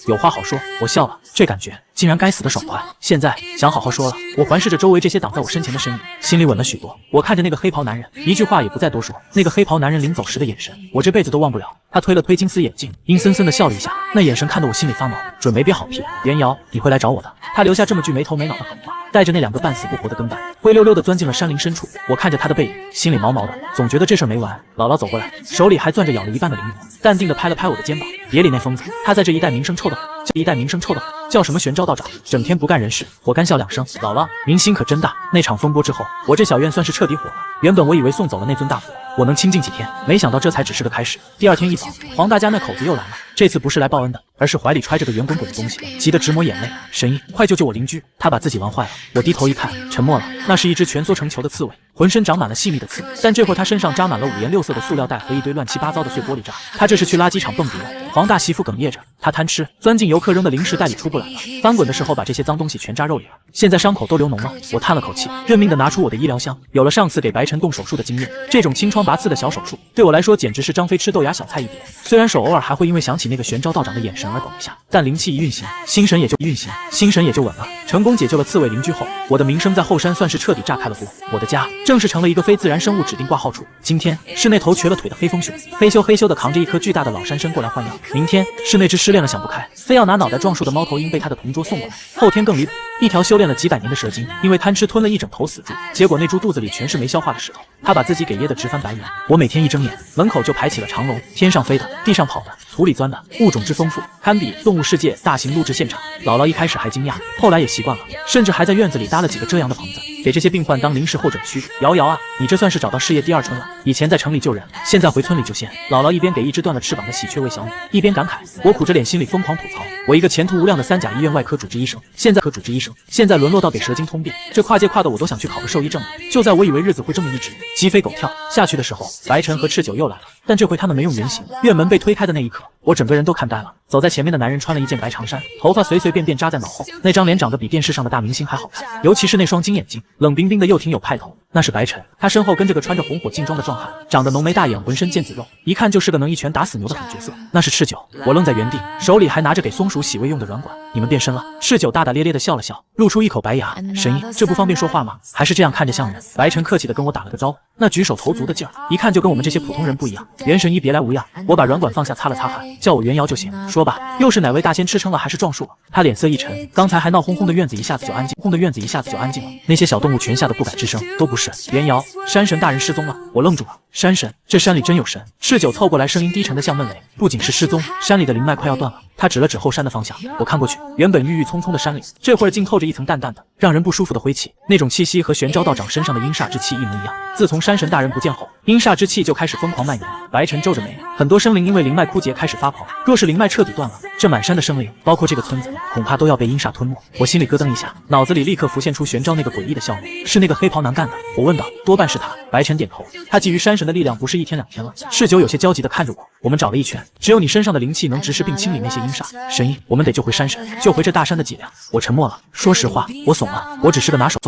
有话好说。我笑了，这感觉竟然该死的爽快。现在想好好说了。我环视着周围这些挡在我身前的身影，心里稳了许多。我看着那个黑袍男人，一句话也不再多说。那个黑袍男人临走时的眼神，我这辈子都忘不了。他推了推金丝眼镜，阴森森的笑了一下，那眼神看得我心里发毛，准没憋好屁。袁瑶，你会来找我的。他留下这么句没头没脑的狠话，带着那2个半死不活的跟班，灰溜溜的钻进了山林深处。我看着他的背影，心里毛毛的，总觉得这事没完。姥姥走过来，手里还攥着咬了一半的灵果，淡定的拍了拍我的肩膀，别理那疯子，他在这一带名声臭得很，叫什么玄招道长，整天不干人事。我干笑2声，姥姥您心可真大。那场风波之后，我这小院算是彻底火了。原本我以为送走了那尊大佛，我能清静几天，没想到这才只是个开始。第2天一早，黄大家那口子又来了，这次不是来报恩的，而是怀里揣着个圆滚滚的东西，急得直抹眼泪。神医，快救救我邻居，他把自己玩坏了。我低头一看，沉默了，那是一只蜷缩成球的刺猬。浑身长满了细密的刺，但这会儿他身上扎满了五颜六色的塑料袋和一堆乱七八糟的碎玻璃渣。他这是去垃圾场蹦迪了。黄大媳妇哽咽着，她贪吃，钻进游客扔的零食袋里出不来了，翻滚的时候把这些脏东西全扎肉里了，现在伤口都流脓了。我叹了口气，认命的拿出我的医疗箱。有了上次给白晨动手术的经验，这种清创拔刺的小手术对我来说简直是张飞吃豆芽小菜一碟。虽然手偶尔还会因为想起那个玄招道长的眼神而抖一下，但灵气一运行，心神也就稳了。成功解救了刺猬邻居后，我的名声在后山算是彻底炸开了锅。我的家正式成了一个非自然生物指定挂号处。今天是那头瘸了腿的黑风熊，嘿咻的扛着一颗巨大的老山参过来换药。明天是那只失恋了想不开，非要拿脑袋撞树的猫头鹰被他的同桌送过来。后天更离谱，一条修炼了几百年的蛇精，因为贪吃吞了一整头死猪，结果那猪肚子里全是没消化的石头，他把自己给噎得直翻白眼。我每天一睁眼，门口就排起了长龙，天上飞的，地上跑的，土里钻的，物种之丰富，堪比动物世界大型录制现场。姥姥一开始还惊讶，后来也习惯了，甚至还在院子里搭了几个这样的棚子，给这些病患当临时候诊区。瑶瑶啊，你这算是找到事业第二春了。以前在城里救人，现在回村里救仙。姥姥一边给一只断了翅膀的喜鹊喂小米，一边感慨。我苦着脸心里疯狂吐槽，我一个前途无量的3甲医院外科主治医生，现在沦落到给蛇精通便，这跨界跨的我都想去考个兽医证了。就在我以为日子会这么一直鸡飞狗跳下去的时候，白晨和赤九又来了，但这回他们没用原形。院门被推开的那一刻，我整个人都看呆了。走在前面的男人穿了一件白长衫，头发随便扎在脑后，那张脸长得比电视上的大明星还好看，尤其是那双金眼睛，冷冰冰的又挺有派头。那是白晨，他身后跟着个穿着红火劲装的壮汉，长得浓眉大眼，浑身腱子肉，一看就是个能一拳打死牛的狠角色。那是赤九。我愣在原地，手里还拿着给松鼠洗胃用的软管。你们变身了？赤九大大咧咧的笑了笑，露出一口白牙。神医，这不方便说话吗？还是这样看着像人？白晨客气的跟我打了个招呼，那举手投足的劲儿，一看就跟我们这些普通人不一样。元神医别来无恙。我把软管放下，擦了擦汗，叫我袁瑶就行。说吧，又是哪位大仙吃撑了还是撞树了？他脸色一沉，刚才还闹哄哄的院子一下子就安静了，那些小动物全吓得不敢吱声。都不是袁瑶，山神大人失踪了。我愣住了，山神？这山里真有神？赤九凑过来，声音低沉的像闷雷。不仅是失踪，山里的灵脉快要断了。他指了指后山的方向，我看过去，原本郁郁葱葱的山岭，这会儿竟透着一层淡淡的让人不舒服的灰气，那种气息和玄招道长身上的阴煞之气一模一样。自从山神大人不见后，阴煞之气就开始疯狂蔓延。白晨皱着眉，很多生灵因为灵脉枯竭开始发狂，若是灵脉彻底断了，这满山的生灵，包括这个村子，恐怕都要被阴煞吞没。我心里咯噔一下，脑子里立刻浮现出玄招那个诡异的笑容，是那个黑袍男干的。我问道，多半是他。白晨点头，他觊觎山神的力量不是1天2天了。赤九有些焦急地看着我们找了一圈，只有你身上的灵气能直视并清理那些阴煞。神医，我们得救回山神，救回这大山的脊梁。我沉默了，说实话，我怂了，我只是个拿手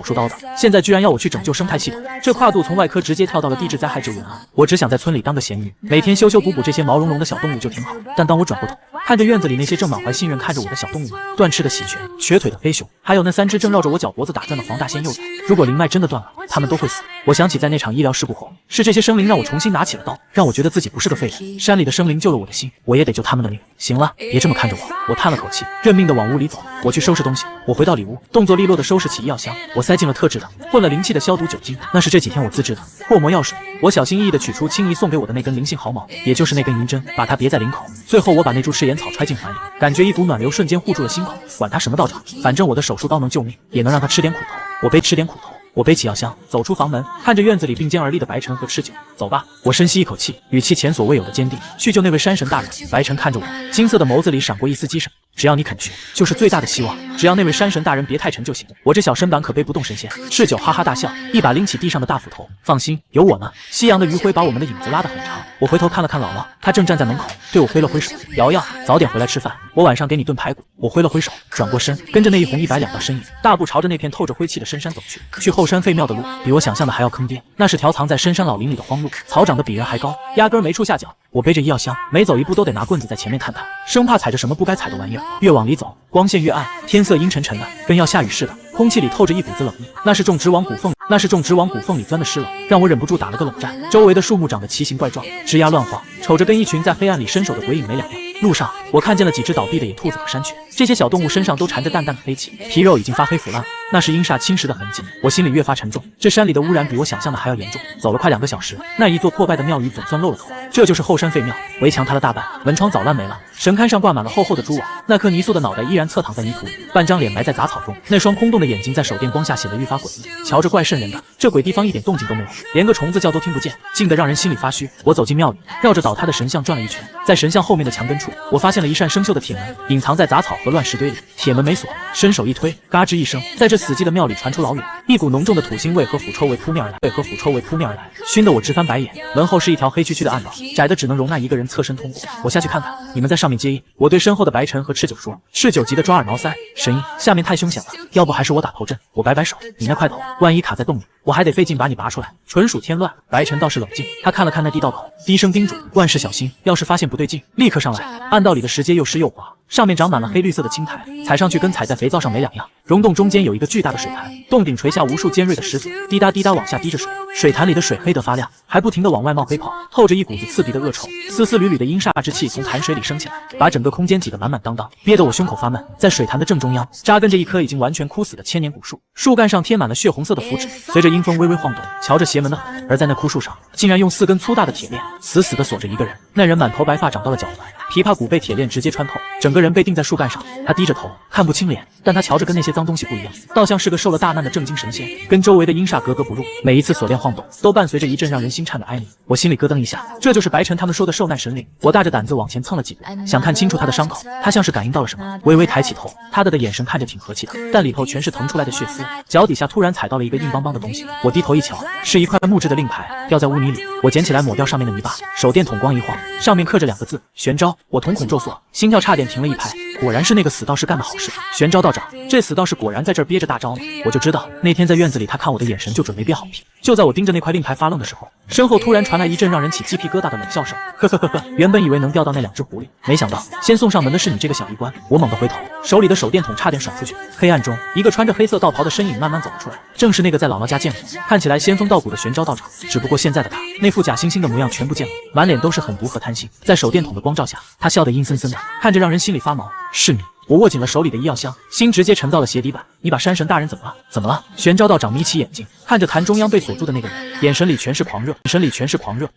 术刀的，现在居然要我去拯救生态系统，这跨度从外科直接跳到了地质灾害救援啊！我只想在村里当个咸鱼，每天修补这些毛茸茸的小动物就挺好。但当我转过头，看着院子里那些正满怀信任看着我的小动物们，断翅的喜鹊、瘸腿的飞熊，还有那3只正绕着我脚脖子打转的黄大仙幼崽，如果灵脉真的断了，他们都会死。我想起在那场医疗事故后，是这些生灵让我重新拿起了刀，让我觉得自己不是个废人。山里的生灵救了我的心，我也得救他们的命。行了，别这么看着我。我叹了口气，认命的往屋里走。我去收拾东西。我回到里屋，动作利落的收拾起医药箱，我塞进了特制的混了灵气的消毒酒精，那是这几天我自制的破魔药水。我小心翼翼地取出青姨送给我的那根灵性毫毛，也就是那根银针，把它别在领口。最后我把那株赤眼草揣进怀里，感觉一股暖流瞬间护住了心口。管他什么道长，反正我的手术刀能救命，也能让他吃点苦头。我背起药箱，走出房门，看着院子里并肩而立的白晨和赤九，走吧。我深吸一口气，语气前所未有的坚定，去救那位山神大人。白晨看着我，金色的眸子里闪过一丝激闪，只要你肯去，就是最大的希望。只要那位山神大人别太沉就行，我这小身板可背不动神仙。赤九哈哈大笑，一把拎起地上的大斧头，放心，有我呢。夕阳的余晖把我们的影子拉得很长。我回头看了看姥姥，她正站在门口，对我挥了挥手，瑶瑶，早点回来吃饭，我晚上给你炖排骨。我挥了挥手，转过身，跟着那一红一白两道身影，大步朝着那片透着灰气的深山走去。去后山废庙的路比我想象的还要坑爹，那是条藏在深山老林里的荒路，草长得比人还高，压根没处下脚。我背着医药箱，每走一步都得拿棍子在前面探探，生怕踩着什么不该踩的玩意儿。越往里走，光线越暗，天色阴沉沉的，跟要下雨似的，空气里透着一股子冷意，那是种植往骨缝里钻的湿冷，让我忍不住打了个冷战。周围的树木长得奇形怪状，枝桠乱晃，瞅着跟一群在黑暗里伸手的鬼影没两样。路上，我看见了几只倒闭的野兔子和山雀，这些小动物身上都缠着淡淡的黑气，皮肉已经发黑腐烂了，那是阴煞侵蚀的痕迹。我心里越发沉重，这山里的污染比我想象的还要严重。走了快2个小时，那一座破败的庙宇总算露了头，这就是后山废庙。围墙塌了大半，门窗早烂没了，神龛上挂满了厚厚的蛛网，那颗泥塑的脑袋依然侧躺在泥土里，半张脸埋在杂草中，那双空洞的眼睛在手电光下显得愈发诡异，瞧着怪瘆人的。这鬼地方一点动静都没有，连个虫子叫都听不见，静得让人心里发虚。我走进庙里，绕着倒塌的神像转了一圈，在神像后面的墙根处，我发现了一扇生锈的铁门，隐藏在杂草和乱石堆里。铁门没锁，伸手一推，嘎吱一声，在这死寂的庙里传出老远一股浓重的土腥味和腐臭味扑面而来，熏得我直翻白眼。门后是一条黑黢黢的暗道，窄的只能容纳一个人侧身通过。我下去看看，你们在上面接应。我对身后的白晨和赤九说，赤九急得抓耳挠腮，神医，下面太凶险了，要不还是我打头阵。我摆摆手，你那块头，万一卡在洞里，我还得费劲把你拔出来，纯属添乱。白晨倒是冷静，他看了看那地道口，低声叮嘱，万事小心，要是发现不对劲，立刻上来。暗道里的石阶又湿又滑，上面长满了黑绿色的青苔，踩上去跟踩在肥皂上没两样。溶洞中间有一个巨大的水潭，洞顶垂下无数尖锐的石子，滴答滴答往下滴着水。水潭里的水黑得发亮，还不停地往外冒黑泡，透着一股子刺鼻的恶臭。丝丝缕缕的阴煞之气从潭水里升起来，把整个空间挤得满满当当，憋得我胸口发闷。在水潭的正中央，扎根着一棵已经完全枯死的千年古树，树干上贴满了血红色的符纸，随着阴风微微晃动，瞧着邪门的很。而在那枯树上，竟然用4根粗大的铁链死死地锁着一个人。那人满头白发长到了脚踝，琵琶骨被铁链直接穿透，整个人被钉在树干上。他低着头，看不清脸，但他瞧着跟那些脏东西不一样，倒像是个受了大难的正经神仙，跟周围的阴煞格格不入。每一次锁链晃动，都伴随着一阵让人心颤的哀鸣。我心里咯噔一下，这就是白晨他们说的受难神灵。我大着胆子往前蹭了几步，想看清楚他的伤口。他像是感应到了什么，微微抬起头，他的眼神看着挺和气的，但里头全是腾出来的血丝。脚底下突然踩到了一个硬邦邦的东西，我低头一瞧，是一块木质的令牌，掉在污泥里。我捡起来抹掉上面的泥巴，手电筒光一晃，上面刻着2个字：玄招。我瞳孔骤缩，心跳差点停了一拍。果然是那个死道士干的好事。玄招道长，这死道士果然在这儿憋着大招呢。我就知道那天在院子里他看我的眼神就准没憋好屁。就在我盯着那块令牌发愣的时候，身后突然传来一阵让人起鸡皮疙瘩的冷笑声，呵呵呵呵。原本以为能钓到那2只狐狸，没想到先送上门的是你这个小医官。我猛地回头，手里的手电筒差点甩出去。黑暗中，一个穿着黑色道袍的身影慢慢走了出来，正是那个在姥姥家见过，看起来仙风道骨的玄招道长。只不过现在的他，那副假惺惺的模样全不见了，满脸都是狠毒和贪心。在手电筒的光照下，他笑得阴森森的，看着让人心里发毛。是你。我握紧了手里的医药箱，心直接沉到了鞋底板。你把山神大人怎么了？怎么了？玄招道长眯起眼睛，看着坛中央被锁住的那个人，眼神里全是狂热。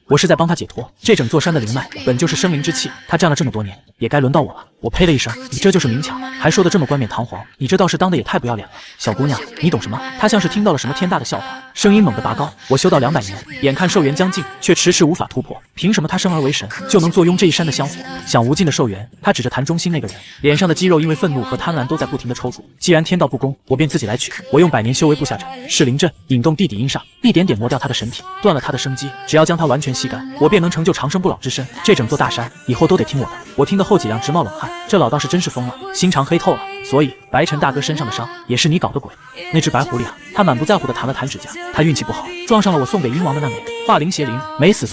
我是在帮他解脱。这整座山的灵脉本就是生灵之气，他站了这么多年，也该轮到我了。我呸了一声，你这就是明抢，还说得这么冠冕堂皇，你这道士当的也太不要脸了。小姑娘，你懂什么？他像是听到了什么天大的笑话，声音猛地拔高。我修道200年，眼看寿元将近，却迟迟无法突破。凭什么他生而为神，就能坐拥这一山的香火，享无尽的寿元？他指着坛中心那个人，脸上的肌肉因为愤怒和贪婪都在不停的抽搐。既然天道不公，我便自己来取。我用100年修为布下阵，是灵阵，引动地底阴煞，一点点磨掉他的神体，断了他的生机。只要将他完全吸干，我便能成就长生不老之身。这整座大山以后都得听我的。我听得后脊梁直冒冷汗，这老道士真是疯了，心肠黑透了。所以白晨大哥身上的伤也是你搞的鬼？那只白狐狸啊，他满不在乎的弹了弹指甲，他运气不好，撞上了我送给鹰王的那枚化灵邪灵，没死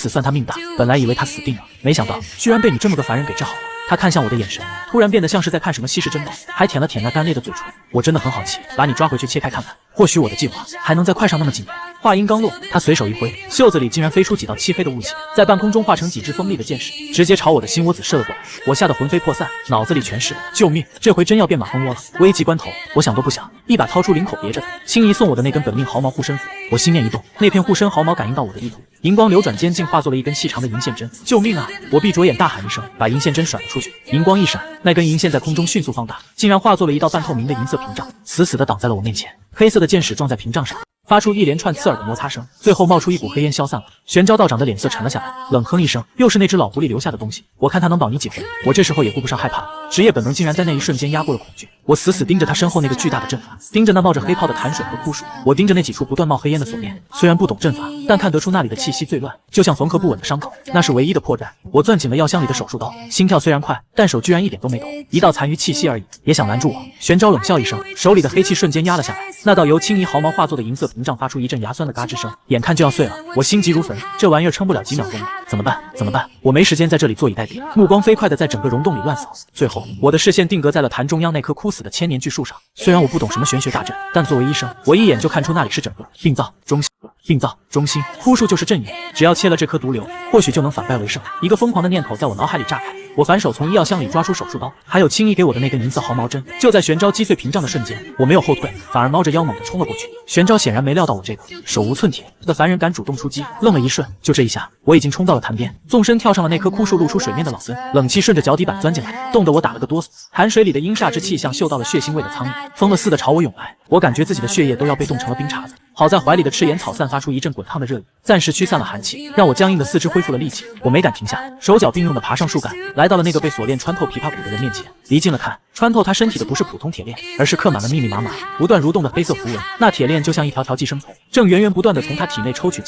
算他命大。本来以为他死定了，没想到居然被你这么个凡人给治好了。他看向我的眼神突然变得像是在看什么稀世珍宝，还舔了舔那干裂的嘴唇。我真的很好奇，把你抓回去切开看看，或许我的计划还能再快上那么几年。话音刚落，他随手一挥，袖子里竟然飞出几道漆黑的雾气，在半空中化成几支锋利的箭矢，直接朝我的心窝子射了过来。我吓得魂飞魄散，脑子里全是救命，这回真要变马蜂窝了。危急关头，我想都不想，一把掏出领口别着的，轻易送我的那根本命毫毛护身符。我心念一动，那片护身毫毛感应到我的意图，银光流转间竟化作了一根细长的银线针。救命啊！我闭着眼大喊一声，把银线针甩了出去。银光一闪，那根银线在空中迅速放大，竟然化作了一道半透明的银色屏障，死死地挡在了我面前。黑色的箭矢撞在屏障上，发出一连串刺耳的摩擦声，最后冒出一股黑烟消散了。玄招道长的脸色沉了下来，冷哼一声，又是那只老狐狸留下的东西，我看他能保你几回。我这时候也顾不上害怕，职业本能竟然在那一瞬间压过了恐惧。我死死盯着他身后那个巨大的阵法，盯着那冒着黑泡的潭水和枯树，我盯着那几处不断冒黑烟的锁链。虽然不懂阵法，但看得出那里的气息最乱，就像缝合不稳的伤口，那是唯一的破绽。我攥紧了药箱里的手术刀，心跳虽然快，但手居然一点都没抖，一道残余气息而已，也想拦住我。玄招冷笑一声，手里的黑气瞬间压了下来，那道由青泥毫毛化作的银色屏障发出一阵牙酸的嘎吱声，眼看就要碎了。我心急如焚，这玩意儿撑不了几秒钟了，怎么办？我没时间在这里坐以待毙，目光飞快地在整个溶洞里乱扫，最后我的视线定格在了潭中央那棵枯死的千年巨树上。虽然我不懂什么玄学大阵，但作为医生，我一眼就看出那里是整个病灶中心，枯树就是阵眼，只要切了这颗毒瘤，或许就能反败为胜。一个疯狂的念头在我脑海里炸开，我反手从医药箱里抓出手术刀，还有青衣给我的那根银色毫毛针。就在玄招击碎屏障的瞬间，我没有后退，反而猫着腰猛地冲了过去。玄招显然没料到我这个手无寸铁的凡人敢主动出击，愣了一瞬，就这一下，我已经冲到了潭边，纵身跳上了那棵枯树露出水面的老根，冷气顺着脚底板钻进来，冻得我打了个哆嗦。潭水里的阴煞之气像嗅到了血腥味的苍蝇，疯了似的朝我涌来，我感觉自己的血液都要被冻成了冰碴子。好在怀里的赤岩草散发出一阵滚烫的热意，暂时驱散了寒气，让我僵硬的四肢恢复了力气。我没敢停下，手脚并用的爬上树干，来到了那个被锁链穿透琵琶骨的人面前。离近了看，穿透他身体的不是普通铁链，而是刻满了密密麻麻、不断蠕动的黑色符文。那铁链就像一条条寄生虫，正源源不断的从他体内抽取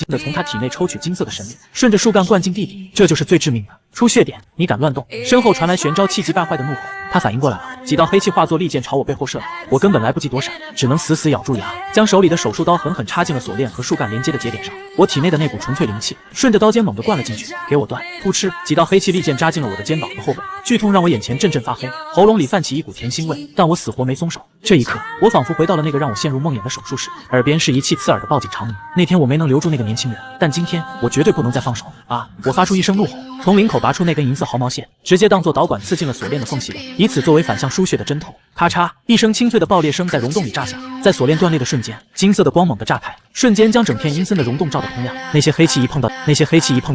金色的神力，顺着树干灌进地底。这就是最致命的出血点。你敢乱动！身后传来玄昭气急败坏的怒吼。他反应过来了，几道黑气化作利剑朝我背后射来，我根本来不及躲闪，只能死死咬住牙，将手里的手术刀狠狠插进了锁链和树干连接的节点上。我体内的那股纯粹灵气顺着刀尖猛地灌了进去，给我断！噗嗤，几道黑气利剑扎进了我的肩膀和后背，剧痛让我眼前阵阵发黑，喉咙里泛起一股甜腥味，但我死活没松手。这一刻，我仿佛回到了那个让我陷入梦魇的手术室，耳边是一气刺耳的报警长鸣。那天我没能留住那个年轻人，但今天我绝对不能再放手啊！我发出一声怒吼，从领口拔出那根银色毫毛线，直接当作导管刺进了锁链的缝隙里，以此作为反向输血的针头。咔嚓，一声清脆的爆裂声在溶洞里炸响，在锁链断裂的瞬间，金色的光猛地炸开，瞬间将整片阴森的溶洞照得通亮。那些黑气一碰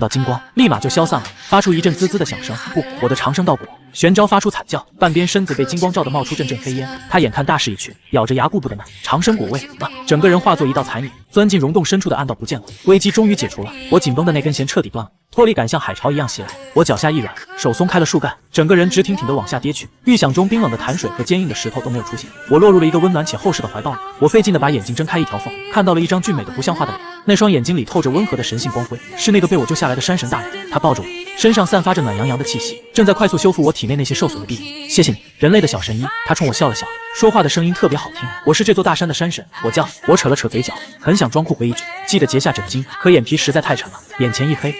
到金光，立马就消散了，发出一阵滋滋的响声。不，我的长声道果。玄昭发出惨叫，半边身子被金光照得冒出阵阵黑烟。他眼看大势已去，咬着牙顾不得呢，长身果位整个人化作一道残影，钻进溶洞深处的暗道不见了。危机终于解除了，我紧绷的那根弦彻底断了，脱离感像海潮一样袭来。我脚下一软，手松开了树干，整个人直挺挺地往下跌去。预想中冰冷的潭水和坚硬的石头都没有出现，我落入了一个温暖且厚实的怀抱里。我费劲地把眼睛睁开一条缝，看到了一张俊美的不像话的脸，那双眼睛里透着温和的神性光辉，是那个被我救下来的山神大人。他抱着我，身上散发着暖洋洋的气息，正在快速修复我体内那些受损的地方。谢谢你，人类的小神医。他冲我笑了笑，说话的声音特别好听。我是这座大山的山神，我叫。我扯了扯嘴角，很想装酷回一句，记得结下枕巾，可眼皮实在太沉了。眼前一黑，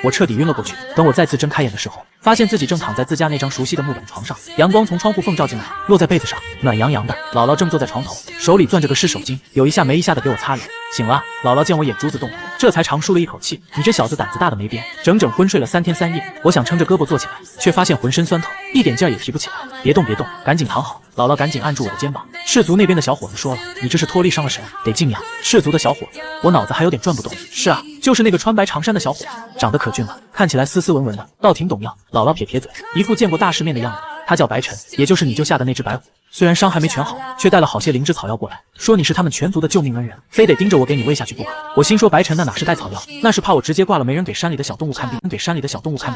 我彻底晕了过去。等我再次睁开眼的时候，发现自己正躺在自家那张熟悉的木板床上，阳光从窗户缝照进来，落在被子上，暖洋洋的。姥姥正坐在床头，手里攥着个湿手巾，有一下没一下的给我擦脸。醒了，姥姥见我眼珠子动了，这才长舒了一口气。你这小子胆子大的没边，整整昏睡了3天3夜。我想撑着胳膊坐起来，却发现浑身酸痛，一点劲儿也提不起来。别动，赶紧躺好。姥姥赶紧按住我的肩膀。赤足那边的小伙子说了，你这是脱力伤了神，得静养。赤足的小伙子，我脑子还有点转不动。是啊，就是那个穿白长衫的小伙子，长得可俊了，看起来斯斯文文的，倒挺懂药。姥姥撇撇嘴，一副见过大世面的样子。他叫白晨，也就是你救下的那只白虎。虽然伤还没全好，却带了好些灵芝草药过来，说你是他们全族的救命恩人，非得盯着我给你喂下去不可。我心说白晨那哪是带草药，那是怕我直接挂了没人给山里的小动物看病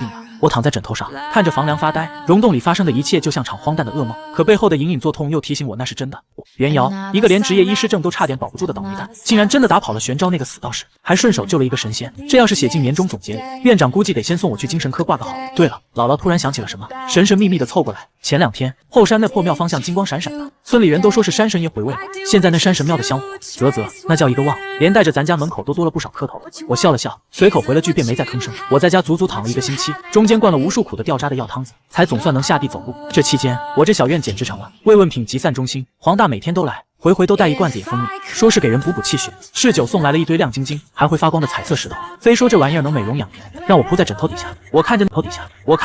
啊。我躺在枕头上，看着房梁发呆，溶洞里发生的一切就像场荒诞的噩梦，可背后的隐隐作痛又提醒我那是真的。袁瑶，一个连职业医师证都差点保不住的倒霉蛋，竟然真的打跑了玄昭那个死道士，还顺手救了一个神仙。这要是写进年终总结里，院长估计得先送我去精神科挂个号。对了，姥姥突然想起了什么，神秘地凑过来。前2天后山那破庙方向金光闪闪的，村里人都说是山神爷回位了。现在那山神庙的香火，那叫一个旺，连带着咱家门口都多了不少磕头。我笑了笑，随口回了句便没再吭声。我在家足足躺了1个星期，中间灌了无数苦的掉渣的药汤子，才总算能下地走路。这期间，我这小院简直成了慰问品集散中心，黄大每天都来。回回都带一罐子野蜂蜜，说是给人补气血。侍酒送来了一堆亮晶晶还会发光的彩色石头，非说这玩意儿能美容养颜，让我铺在枕头底下。我看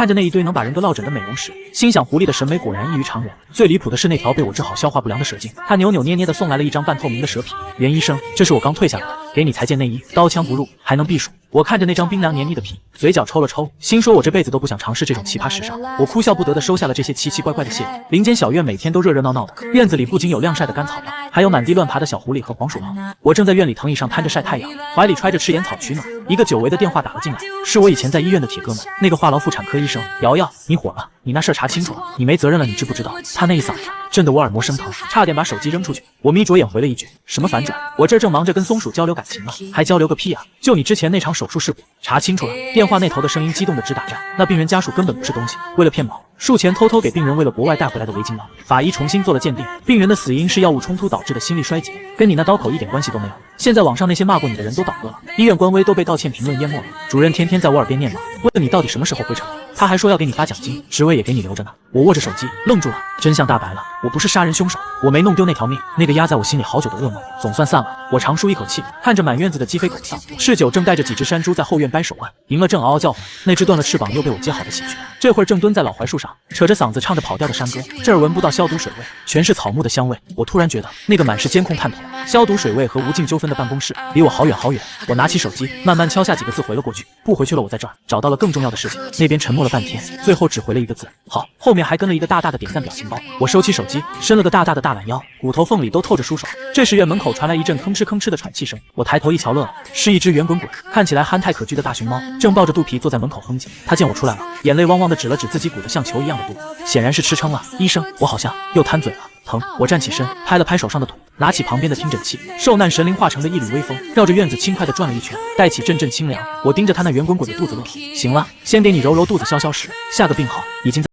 着那一堆能把人都落枕的美容石，心想狐狸的审美果然异于常人。最离谱的是那条被我治好消化不良的蛇精，他扭扭捏捏的送来了一张半透明的蛇皮。袁医生，这是我刚退下来的，给你裁件内衣，刀枪不入，还能避暑。我看着那张冰凉黏腻的皮，嘴角抽了抽，心说我这辈子都不想尝试这种奇葩时尚。我哭笑不得的收下了这些奇奇怪怪的谢礼。林间小院每天都热热闹闹的，院子里不仅有晾晒的干草苗，还有满地乱爬的小狐狸和黄鼠狼。我正在院里藤椅上摊着晒太阳，怀里揣着赤岩草取暖，一个久违的电话打了进来，是我以前在医院的铁哥们，那个话痨妇产科医生。瑶瑶，你火了，你那事儿查清楚了，你没责任了，你知不知道？他那一嗓子震得我耳膜生疼，差点把手机扔出去。我眯着眼回了一句，什么反转？我这正忙着跟松鼠交流感情呢，还交流个屁啊！就你之前那场手术事故，查清楚了。电话那头的声音激动的直打颤，那病人家属根本不是东西，为了骗保，术前偷偷给病人喂了国外带回来的维金膏。法医重新做了鉴定，病人的死因是药物冲突导致的心力衰竭，跟你那刀口一点关系都没有。现在网上那些骂过你的人都倒戈了，医院官微都被道歉评论淹没了。主任天天在我耳边念叨，问你到底什么时候回城，他还说要给你发奖金，职位也给你留着呢。我握着手机愣住了，真相大白了，我不是杀人凶手，我没弄丢那条命，那个压在我心里好久的噩梦总算散了。我长舒一口气，看着满院子的鸡飞狗跳，侍酒正带着几只山猪在后院掰手腕，赢了正嗷嗷叫唤，那只断了翅膀又被我接好的喜鹊，这会儿正蹲在老槐树上，扯着嗓子唱着跑调的山歌。这儿闻不到消毒水味，全是草木的香味。我突然觉得那个满是监控探头、消毒水味和无尽纠纷的办公室离我好远好远。我拿起手机，慢慢敲下几个字回了过去，不回去了，我在这儿找到了更重要的事情。那边沉默了了半天，最后只回了一个字：好。后面还跟了一个大大的点赞表情包。我收起手机，伸了个大大的大懒腰，骨头缝里都透着舒手。这时院门口传来一阵吭哧吭哧的喘气声，我抬头一瞧，乐了，是一只圆滚滚、看起来憨态可掬的大熊猫，正抱着肚皮坐在门口哼唧。它见我出来了，眼泪汪汪的指了指自己鼓得像球一样的肚子，显然是吃撑了。医生，我好像又贪嘴了，疼。我站起身，拍了拍手上的土，拿起旁边的听诊器，受难神灵化成的一缕微风，绕着院子轻快地转了一圈，带起阵阵清凉。我盯着他那圆滚滚的肚子乐，行了，先给你揉揉肚子消消食，下个病号已经在